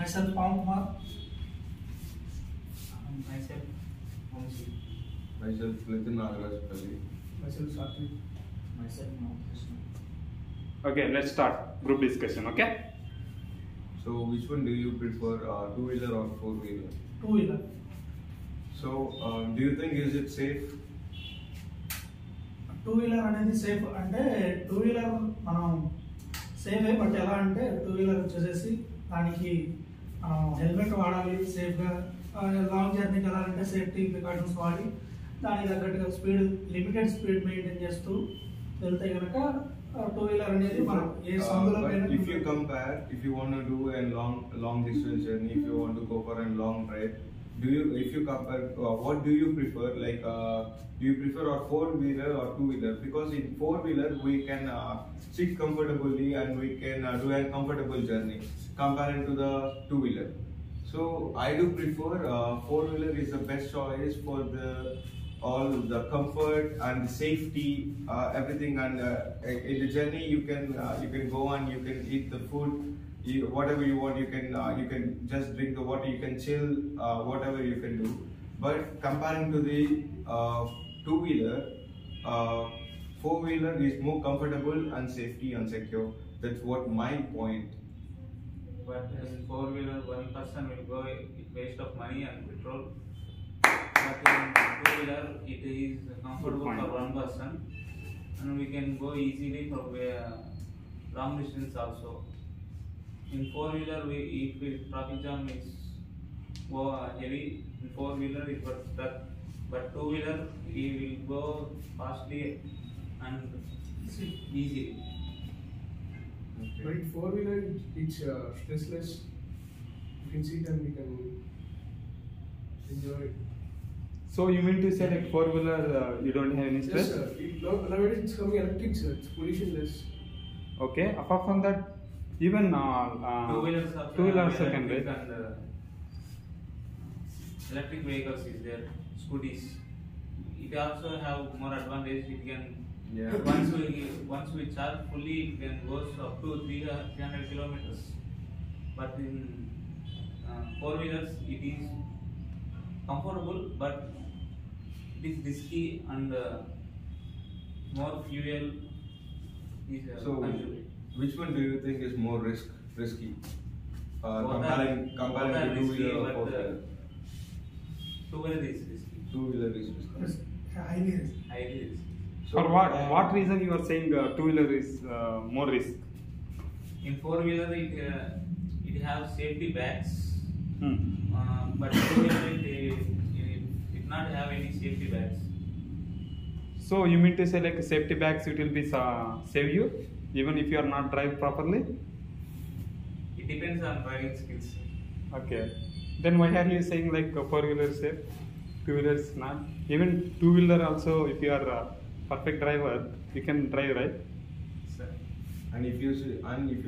Myself Pawan Kumar. Myself Vamsi. Myself Nitin Nagarajpalli. Myself Satvik. Myself Krishna. Okay, let's start group discussion. Okay. So which one do you prefer, two-wheeler or four-wheeler? Two-wheeler. So do you think is it safe? Two-wheeler అనేది safe అంటే two-wheeler మనం సేఫే, but ఎలా అంటే two-wheeler వచ్చేసేసి దానికి మనం helmet వాడాలి సేఫ్గా. లాంగ్ జర్నీకి వెళ్ళాలంటే సేఫ్టీ ప్రికాషన్స్ వాడి దానికి తగ్గట్టుగా స్పీడ్ లిమిటెడ్ స్పీడ్ మెయింటైన్ చేస్తూ వెళ్తే కనుక టూ-వీలర్ అనేది మనం ఏ సందులో If you compare, if you want to do a long distance journey, if you want to go for a long drive, if you compare, what do you prefer? Like, do you prefer a four-wheeler or two-wheeler? Because in four-wheeler we can sit comfortably and we can do a comfortable journey comparing to the two-wheeler. So I do prefer four-wheeler is the best choice for all the comfort and safety, everything. And in the journey you can go and you can eat the food. Whatever you want, you can just drink the water, you can chill, whatever you can do. But comparing to the two-wheeler, four-wheeler is more comfortable and safety and secure. That's what my point. But in four-wheeler, one person will go waste of money and petrol. But in two-wheeler, it is comfortable for one person, and we can go easily for long distance also. In four-wheeler, if traffic jam is heavy, in four-wheeler it was stuck. But two-wheeler, we will go fastly and easily. But in four-wheeler, it's stressless. You can sit and we can enjoy it. So you mean to say like four-wheeler, you don't have any stress? Yes, sir. Nowadays it's coming electric, sir. It's pollution-less. Okay. Apart from that, even Two-wheelers two-wheelers can be. and electric vehicles is there, scooties. It also have more advantage. It can once we charge fully, it can go up to 300 kilometers. But in four-wheelers, it is comfortable, but it is risky and more fuel is So consumed. which one do you think is more risky? Both Comparing are to risky, two-wheeler or but, four-wheeler? Two-wheeler is risky, Two-wheeler is risky. highly risk. highly risky. For what reason you are saying two-wheeler is more risk? In four-wheeler, it has safety bags, but two-wheeler it not have any safety bags. So you mean to say like safety bags it will be save you even if you are not drive properly? It depends on driving skills. Okay. Then why are you saying like four-wheeler safe, two-wheeler is not? Even two-wheeler also, if you are a perfect driver, you can drive, right? So, And if you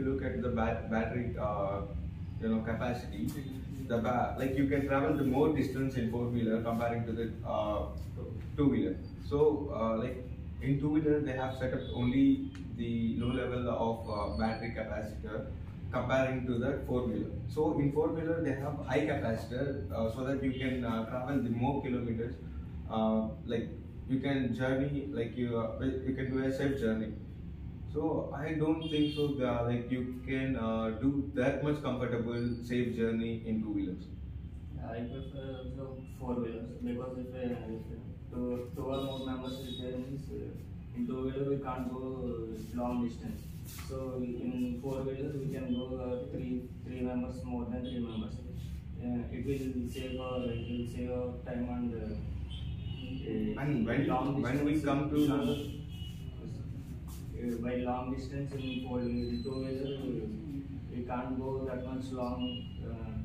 look at the battery, capacity, like you can travel the more distance in four-wheeler comparing to the two-wheeler. So like in two-wheeler they have set up only the low level of battery capacitor comparing to the four-wheeler. So in four-wheeler they have high capacitor so that you can travel the more kilometers. Like you can journey, like you can do a safe journey. So I don't think so like you can do that much comfortable safe journey in two-wheelers. I prefer also four-wheelers because if two or more members is there means in two-wheeler we can't go long distance. So in four-wheeler we can go three members, more than 3 members. It will save our time and And when we come to by long distance in two-wheeler we can't go that much long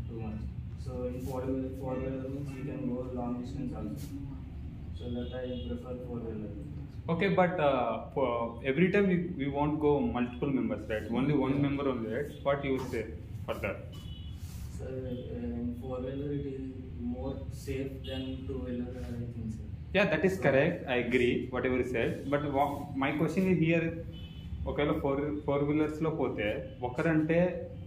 too much. So in four-wheeler means you can go long distance also. So that I prefer four-wheeler. Okay, but for every time we won't go multiple members, right? Only one member only, right? What you say for that? So in four-wheeler it is more safe than two-wheeler, I think so. Yeah, that is correct. I agree, whatever you said. But my question is here, ఒకవేళ four వీలర్స్లో పోతే ఒకరంటే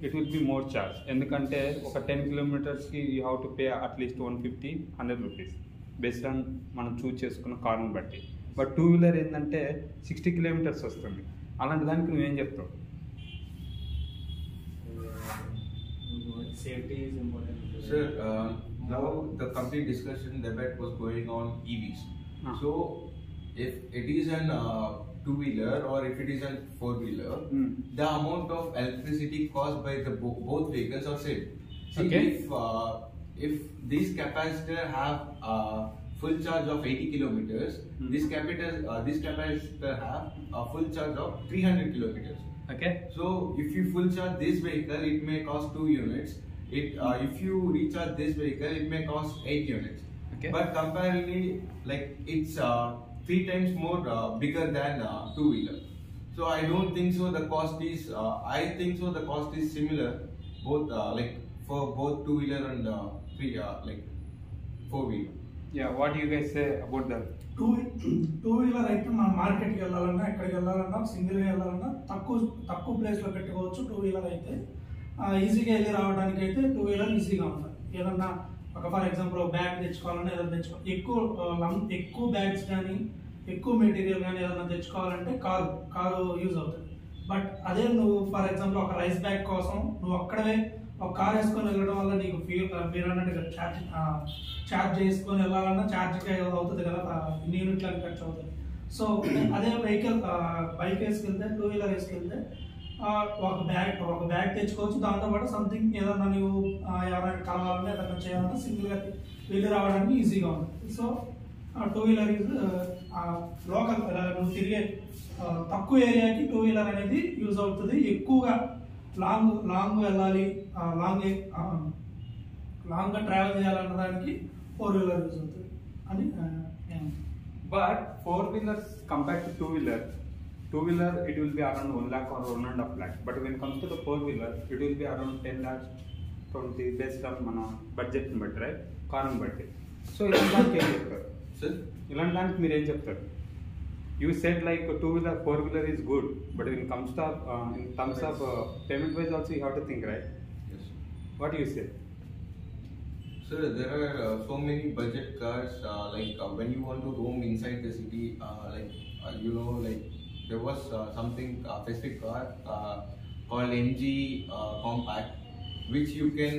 it will be more charge. ఎందుకంటే ఒక 10 కిలోమీటర్స్కి you have to pay at least 150-100 rupees based on మనం choose చేసుకున్న కార్ని బట్టి. బట్ టూ వీలర్ ఏంటంటే 60 కిలోమీటర్స్ వస్తుంది. అలాంటి దానికి నువ్వేం చెప్తావు? Safety is important. Sir, now the complete discussion debate was going on EVs. So, if it is an two-wheeler or if it is a four-wheeler, the amount of electricity caused by the both vehicles are same. See, Okay. if these capacitor have full charge of 80 kilometers, this capacitor have a full charge of 300 kilometers. Okay. So if you full charge this vehicle, it may cost 2 units. If you recharge this vehicle, it may cost 8 units. Okay. But comparatively, like it's 3 times more bigger than two-wheeler. So I don't think so. The cost is. I think so. The cost is similar, both like for both two-wheeler and four-wheeler. Yeah, what do you guys say about that? Two wheeler అయితే మనం మార్కెట్కి వెళ్ళాలన్నా ఎక్కడికి వెళ్ళాలన్నా సింగిల్గా వెళ్ళాలన్నా తక్కువ ప్లేస్లో పెట్టుకోవచ్చు. టూ వీలర్ అయితే ఈజీగా వెళ్ళి రావడానికి అయితే టూ వీలర్ ఈజీగా ఉంటుంది. ఏదన్నా ఒక ఫర్ ఎగ్జాంపుల్ బ్యాగ్ తెచ్చుకోవాలన్నా ఏదైనా తెచ్చుకోవాలి, ఎక్కువ బ్యాగ్స్ కానీ ఎక్కువ మెటీరియల్ కానీ ఏదైనా తెచ్చుకోవాలంటే కారు యూజ్ అవుతుంది. బట్ అదే నువ్వు ఫర్ ఎగ్జాంపుల్ ఒక రైస్ బ్యాగ్ కోసం నువ్వు అక్కడే ఒక కార్ వేసుకొని వెళ్ళడం వల్ల నీకు మీరు అన్నట్టుగా ఛార్జ్ చేసుకొని వెళ్ళాలన్నా ఛార్జ్కి అవుతుంది కదా, ఇన్ని యూనిట్లు అని ఖర్చు అవుతుంది. సో అదే బైక్ వేసుకెళ్తే టూ వీలర్ వేసుకెళ్తే ఒక బ్యాగ్ తెచ్చుకోవచ్చు. దాంతోపాటు సంథింగ్ ఏదన్నా నువ్వు ఎవరైనా కలవాలన్నా ఏదైనా చేయాలన్నా సింగిల్గా వెళ్ళి రావడానికి ఈజీగా ఉంటుంది. So two wheeler is local నువ్వు తిరిగే తక్కువ ఏరియాకి టూ వీలర్ అనేది యూజ్ అవుతుంది. ఎక్కువగా లాంగ్ వెళ్ళాలి, లాంగ్గా ట్రావెల్ చేయాలన్న దానికి ఫోర్ వీలర్ యూజ్ అవుతుంది అని. But four-wheelers compared to two-wheeler it will be around 1 lakh or 1.5 lakh. But when it comes to the four-wheeler, it will be around 10 lakhs, 20 based on మన budget ని బట్టి, right, కారణం బట్టి. So ఇలాంటి దానికి ఏం చెప్తారు? ఇలాంటి దానికి మీరు ఏం చెప్తారు? You said like two-wheeler, four-wheeler is good, but when it comes to in terms of payment-wise also you have to think, right? Yes. What do you say? Sir, there are so many budget cars. When you want to roam inside the city, there was something specific car called MG Compact, which you can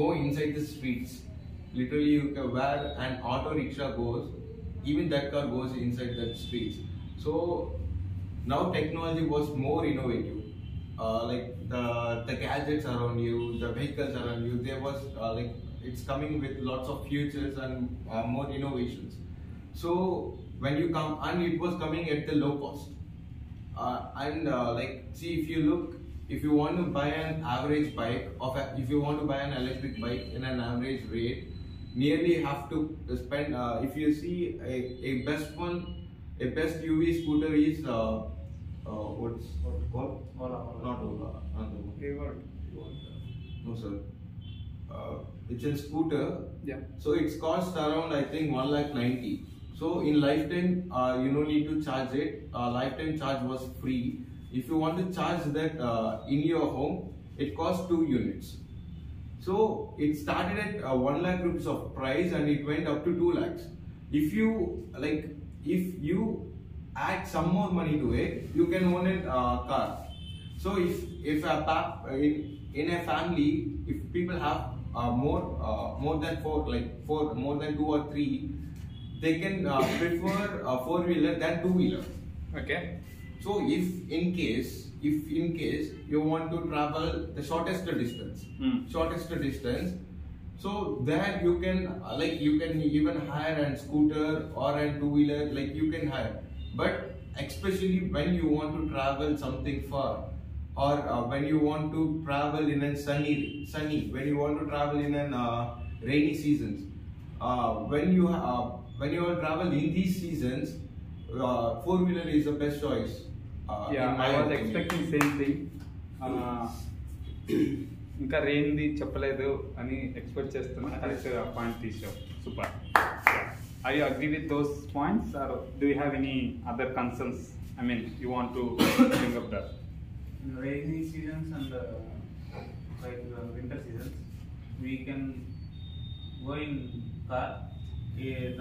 go inside the streets. Literally, you can, where an auto rickshaw goes, even that car goes inside the streets. So now technology was more innovative. The gadgets around you, the vehicles around you, there was it's coming with lots of futures and more innovations. So when you come, and it was coming at the low cost. See, if you look, if you want to buy an average bike, if you want to buy an electric bike in an average rate, nearly have to spend. If you see a best UV scooter is what's called? Not Ola. No sir. It's a scooter. Yeah. So it's cost around I think 1,90,000. So in lifetime, you don't need to charge it. Lifetime charge was free. If you want to charge that in your home, it costs 2 units. So it started at 1 lakh rupees of price and it went up to 2 lakhs. If you add some more money to it, you can own a car. So if in a family, if people have more than more than 2 or 3, they can prefer a four-wheeler than two-wheeler. Okay. So if in case you want to travel the shortest distance, so there you can even hire a scooter or a two-wheeler, like you can hire. But especially when you want to travel something far, or when you want to travel in a sunny, when you want to travel in an rainy seasons, when you travel in these seasons, four-wheeler is the best choice. Yeah, I was expecting same thing. ఇంకా రెయిన్ది చెప్పలేదు అని expect చేస్తున్నా. Correct point తీసావు, super. Are you agree with those points, or do you have any other concerns? I mean, you want to bring up that? Rainy seasons and we can go in car.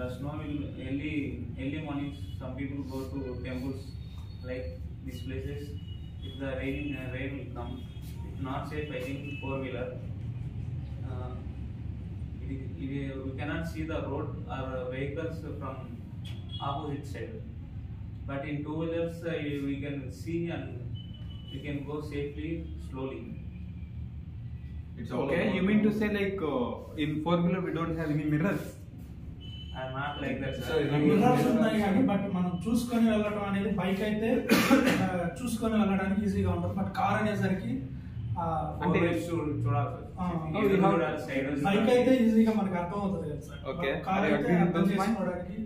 The snow will early mornings. Some people go to temples like these places. If the rain will come, it's not safe. I think four-wheeler. We cannot see the road or vehicles from opposite side. But in two-wheelers, we can see and we can go safely, slowly. It's all Okay, about you mean to say like in four-wheeler we don't have any mirrors? I'm not like that, sir. Sorry, mirrors ఉన్నాయి కానీ but మనం చూసుకొని వెళ్ళడం అనేది bike అయితే చూసుకొని వెళ్ళడానికి ఈజీగా ఉంటుంది. బట్ కార్ అనేసరికి అంటే చూడాలి బైక్ అయితే ఈజీగా మనకి అర్థం అవుతుంది కదా సార్. Okay. కార్ I అయితే agree with అర్థం this point. చేసుకోవడానికి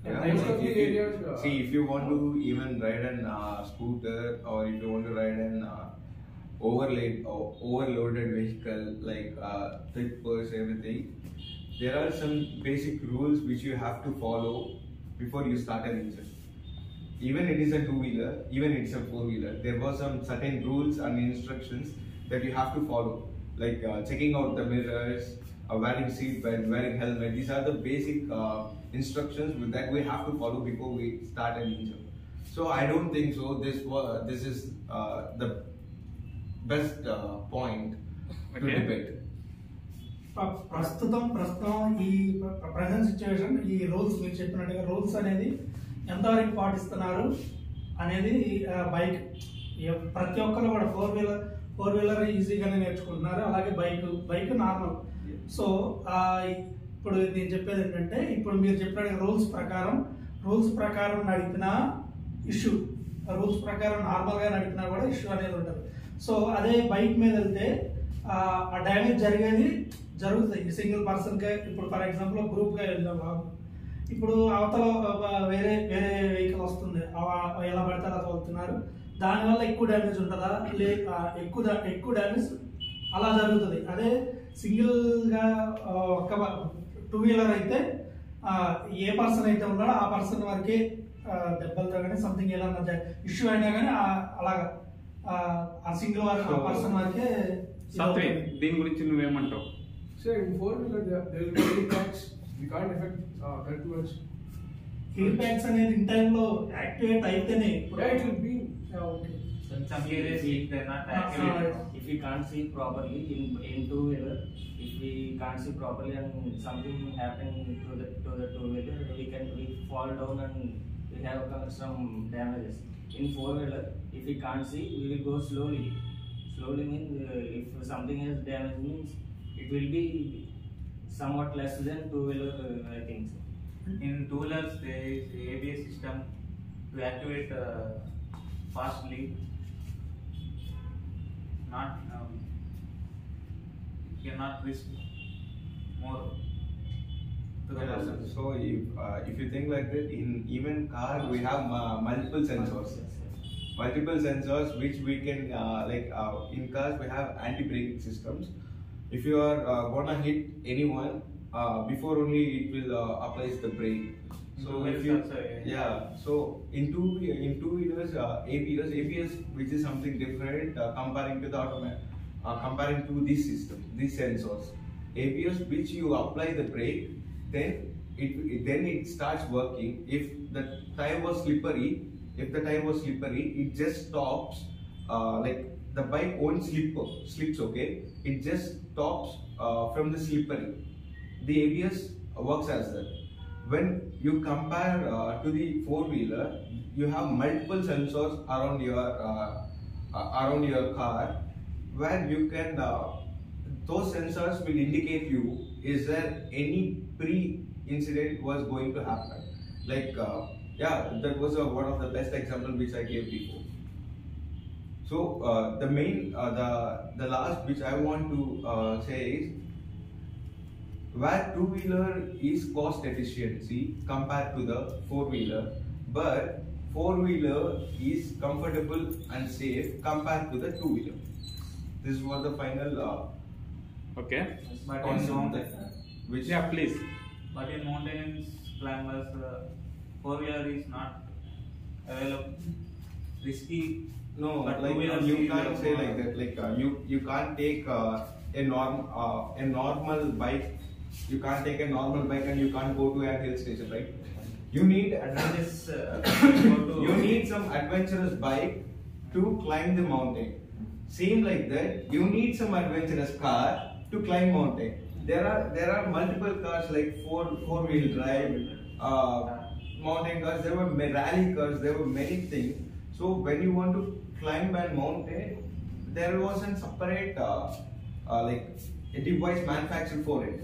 Most of the areas, See, if you want to even ride an scooter or if you want to ride an overloaded vehicle like tippers, everything, there are some basic rules which you have to follow before you start an engine. Even it is a two-wheeler, even it's a four-wheeler, there were some certain rules and instructions that you have to follow, like checking out the mirrors, wearing seat belt, wearing helmet. These are the basic instructions that we have to follow before we start an engine. So I don't think so. This is the best point to Okay. debate. ప్రస్తుతం ఈ present situation ఈ rules మీరు చెప్పినట్టుగా rules అనేది ఎంతవరకు పాటిస్తున్నారు అనేది bike ప్రతి ఒక్కరు కూడా ఫోర్ వీలర్ ఈజీగానే నేర్చుకుంటున్నారు. అలాగే బైక్ నార్మల్. సో ఇప్పుడు నేను చెప్పేది ఏంటంటే ఇప్పుడు మీరు చెప్పిన రూల్స్ ప్రకారం నడిపిన ఇష్యూ, రూల్స్ ప్రకారం నార్మల్గా నడిపినా కూడా ఇష్యూ అనేది ఉంటుంది. సో అదే బైక్ మీద వెళ్తే ఆ డ్యామేజ్ జరుగుతుంది సింగిల్ పర్సన్కే. ఇప్పుడు ఫర్ ఎగ్జాంపుల్ గ్రూప్గా వెళ్ళాం బాబు, ఇప్పుడు అవతల వేరే వెహికల్ వస్తుంది, ఎలా పడితే అలా వెళ్తున్నారు, దానివల్ల ఎక్కువ డ్యామేజ్ ఉంటుందా? ఎక్కువ డ్యామేజ్ అలా జరుగుతుంది. అదే సింగిల్గా ఒక టూ వీలర్ అయితే ఏ పర్సన్ అయితే ఉన్నాడో ఆ పర్సన్ వరకే దెబ్బలతో కానీ సంథింగ్ ఏదన్నా ఇష్యూ అయినా కానీ అలాగా ఆ సింగిల్ ఆ పర్సన్ వరకే. సత్యం, దీని గురించి నువ్వేమంటావు? So in four-wheeler there will be impacts. We can't affect that much. Air bags అనేది ఇన్ టైంలో యాక్టివేట్ అయితేనే Yeah, it will be. Okay. some areas they're not accurate. If we can't see properly in two-wheeler, if we can't see properly and something happen to the two-wheeler, we fall down and we have some damages. In four-wheeler, if we can't see, we will go slowly. Slowly means if something has damage means it will be somewhat less than two-wheeler, I think so. In two-wheelers there is ABS system to activate fastly. Not you cannot risk more to the person. So if you think like that, in even car we have multiple sensors. Multiple sensors which we can in cars we have anti-brake systems. If you are gonna hit anyone, before only it will applies the brake. So if you so in two-wheelers ABS which is something different comparing to the comparing to this system, these sensors. ABS which you apply the brake, then it starts working. If the tire was slippery, it just stops. Like the bike won't slips, okay? It just stops from the slippery. The ABS works as that. When you compare to the four-wheeler, you have multiple sensors around your car, where you can those sensors will indicate you is there any pre-incident was going to happen. Like that was one of the best example which I gave before. So the main the last which I want to say is where two-wheeler is cost efficiency compared to the four-wheeler, but four-wheeler is comfortable and safe compared to the two-wheeler. This was the final Okay. But in concept which Yeah, please. But in mountains climbers, four-wheeler is not available. Risky. no, But like two-wheeler you is can't say more- like that. Like you can't take a normal bike. You can't take a normal bike and you can't go to a hill station, right? You need Advantages, you need some adventurous bike to climb the mountain. Same like that, you need some adventurous car to climb mountain. There are multiple cars like four-wheel drive, mountain cars. There were rally cars. There were many things. So when you want to climb a mountain, there was a separate like a device manufactured for it.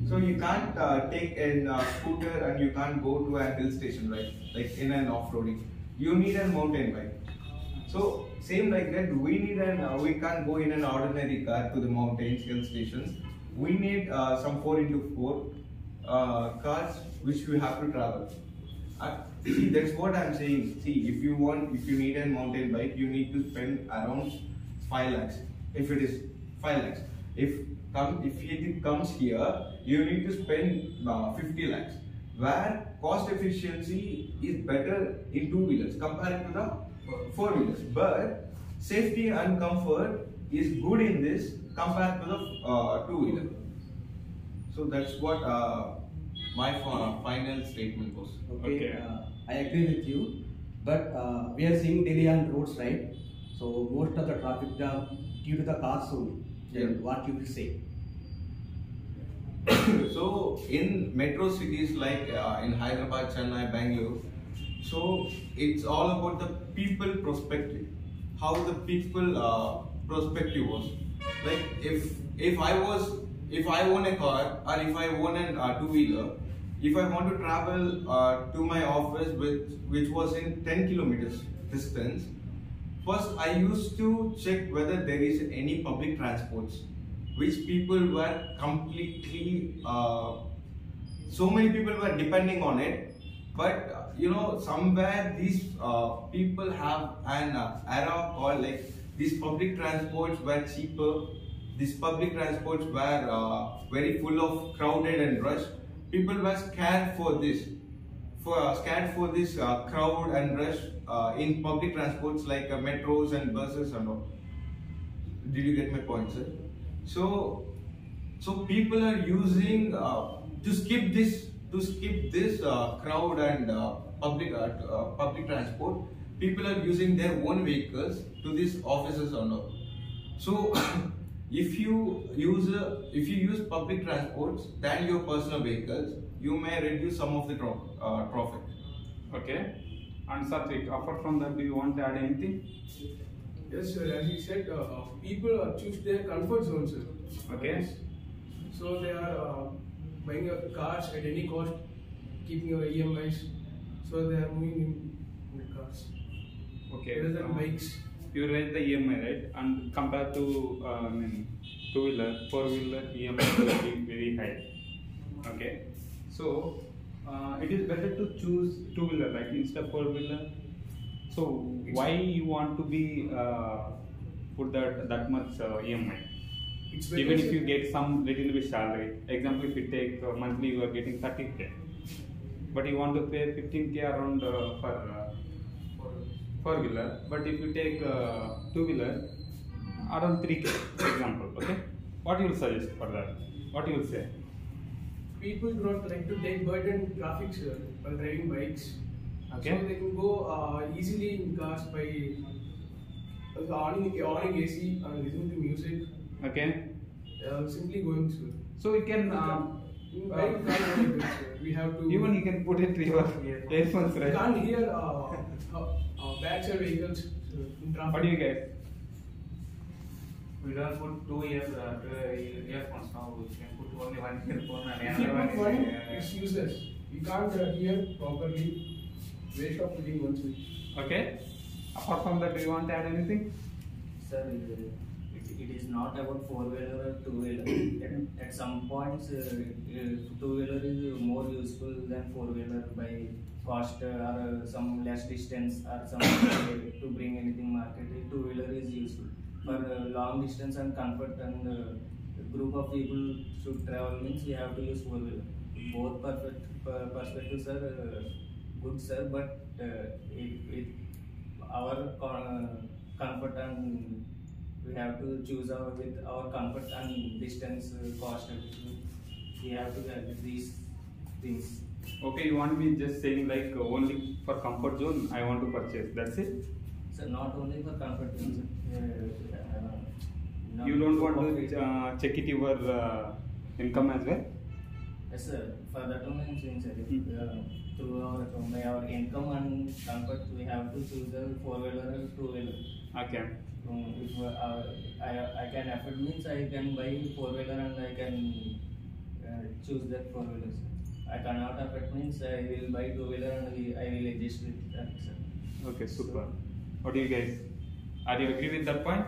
So you can't take a scooter and you can't go to a hill station, right? Like in an off-roading. You need a mountain bike. So same like that, we can't go in an ordinary car to the mountains, hill stations. We need some 4x4 cars which we have to travel. See, that's what I'm saying. See, if you need a mountain bike, you need to spend around 5 lakhs. If it is 5 lakhs. If it comes here, you need to spend 50 lakhs. Where cost efficiency is better in two-wheelers compared to the four-wheelers. But safety and comfort is good in this compared to the two-wheeler. So that's what my final statement was. Okay, I agree with you. But we are seeing daily on roads, right? So most of the traffic jam due to the cars only. Then what you will say? So in metro cities like in Hyderabad, Chennai, Bangalore, so it's all about the people perspective. How the people perspective was. Like if I own a car or if I own a two-wheeler, if I want to travel to my office which was in 10 kilometers distance, first I used to check whether there is any public transports which people were completely, so many people were depending on it, but somewhere these people have an era called like these public transports were cheaper, these public transports were very full of crowded and rush. People were scared for this crowd and rush in public transports like metros and buses and all. Did you get my point, sir? So people are using to skip this crowd and public transport. People are using their own vehicles to these offices or not. So if you use public transports than your personal vehicles, you may reduce some of the traffic. Okay. And Satvik, apart from that, do you want to add anything? Yes, sir. As you said, people choose their comfort zone, sir. Okay. So they are buying cars at any cost, keeping your EMIs. So they are moving in the cars. Okay. Rather than bikes. You raise the EMI, right? And compared to two-wheeler, four-wheeler EMI will be very high. Okay. So it is better to choose two-wheeler, right, instead of four-wheeler. So why you want to be put that much EMI? Even if you get some little bit salary. Example, if you take monthly, you are getting 30k, but you want to pay 15k around for four-wheeler. But if you take two-wheeler, around 3k, example. Okay, what you will suggest for that? What you will say? People do not like to take burden traffic, sir, while driving bikes. Okay. So they can go easily in cars by on AC and listening to music. Okay. Simply going, sir. So you can In bike, we can't do it, sir. We have to. even you can put it to your earphones, You right? can't hear backside vehicles in traffic. What do you get? We don't put 2 earphones now. We can put only one earphone and If you another put one one, is, it's useless. You can't hear properly. Waste of putting one switch. Okay. Apart from that, do you want to add anything? Sir, it is not about four-wheeler or two-wheeler. At some points, two-wheeler is more useful than four-wheeler by cost or some less distance or some to bring anything market. Two-wheeler is useful for long distance and comfort and group of people should travel means we have to use four-wheeler. Both perspectives are good, sir, but our comfort and we have to choose with our comfort and distance, cost, everything. We have to get these things. Okay, you want me just saying like only for comfort zone I want to purchase, that's it? So not only for comfort zone, You don't want to check it your income as well? Yes sir, for that only I'm saying sir. Through our income and comfort, we have to choose the 4-wheeler or 2-wheeler. Okay. If I can afford means I can buy 4-wheeler and I can choose that 4-wheeler. I cannot afford means I will buy 2-wheeler and I will adjust with that, sir. Okay, super. What do you guys? Are you agree with that point?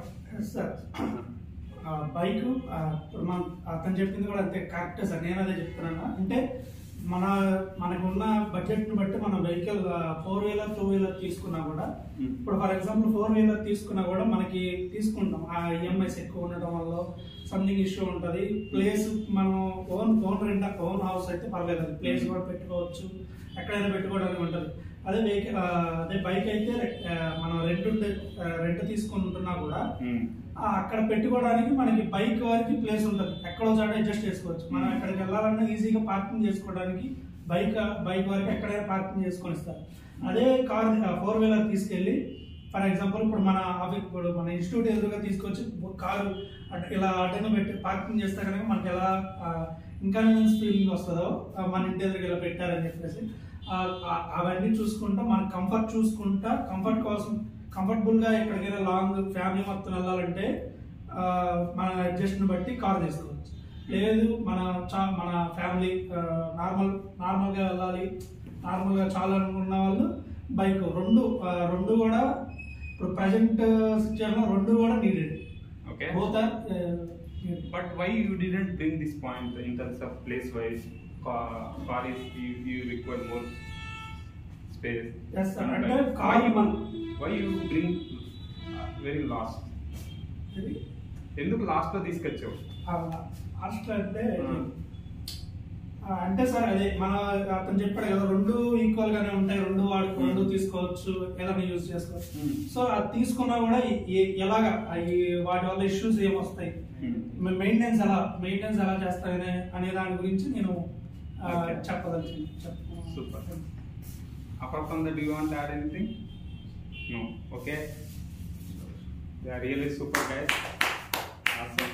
Sir bike ఇప్పుడు అతను చెప్పింది కూడా అంతే correct sir. నేను అదే చెప్తున్నాను. అంటే మనకున్న బడ్జెట్ని బట్టి మన వెహికల్ 4-wheeler 2-wheeler తీసుకున్నా కూడా, ఇప్పుడు ఫర్ ఎగ్జాంపుల్ 4-wheeler తీసుకున్నా కూడా మనకి తీసుకుంటాం ఆ ఈఎంఐస్ ఎక్కువ ఉండటం వల్ల సంథింగ్ ఇష్యూ ఉంటుంది. ప్లేస్ మనం ఓన్ హౌస్ అయితే పర్లేదు, ప్లేస్ కూడా పెట్టుకోవచ్చు, ఎక్కడైనా పెట్టుకోవడానికి ఉంటుంది. అదే బైక్ అయితే మనం రెంట్ తీసుకుంటున్నా కూడా అక్కడ పెట్టుకోవడానికి మనకి బైక్ వరకు ప్లేస్ ఉంటుంది, ఎక్కడో చోట అడ్జస్ట్ చేసుకోవచ్చు. మనం ఎక్కడికి వెళ్ళాలన్నా ఈజీగా పార్కింగ్ చేసుకోవడానికి బైక్ వరకు ఎక్కడైనా పార్కింగ్ చేసుకొని ఇస్తారు. అదే కార్ 4-wheeler తీసుకెళ్ళి ఫర్ ఎగ్జాంపుల్ ఇప్పుడు మన ఇన్స్టిట్యూట్ ఎదురుగా తీసుకొచ్చి కారు ఇలా అడ్డంగా పెట్టి పార్కింగ్ చేస్తే కనుక మనకి ఎలా ఇన్కన్వీనియన్స్ ఫీలింగ్ వస్తుందో మన ఇంటి ఎదురుగా ఇలా పెట్టారని చెప్పేసి అవన్నీ చూసుకుంటా మన కంఫర్ట్ చూసుకుంటా కంఫర్టబుల్గా ఎక్కడికైనా లాంగ్ ఫ్యామిలీ మొత్తం వెళ్ళాలంటే మన అడ్జస్ట్ని బట్టి కార్ తీసుకోవచ్చు. లేదు మన ఫ్యామిలీ నార్మల్గా వెళ్ళాలి, నార్మల్గా చాలా అనుకున్న వాళ్ళు బైక్ రెండు కూడా ఇప్పుడు ప్రజెంట్ సిచ్యువేషన్ రెండు కూడా needed. Okay. Both are But why you didn't bring this point in terms of place wise? Car is you require more space. Yes sir. And అంటే car why you bring very last? ఎందుకు last లో తీసుకొచ్చావు? Last అంటే అంటే sir అదే అతను చెప్పాడు కదా, రెండు ఈక్వల్ గానే ఉంటాయి, రెండు తీసుకోవచ్చు, ఏదైనా యూజ్ చేసుకోవచ్చు. సో అది తీసుకున్నా కూడా ఎలాగా వాటి వల్ల ఇష్యూస్ ఏమొస్తాయి, మెయింటెనెన్స్ ఎలా చేస్తాయనే అనే దాని గురించి నేను చెప్పదలుచుకున్నాను. Super. Apart from that, do you want to add anything? No. Okay. They are really super guys. Awesome.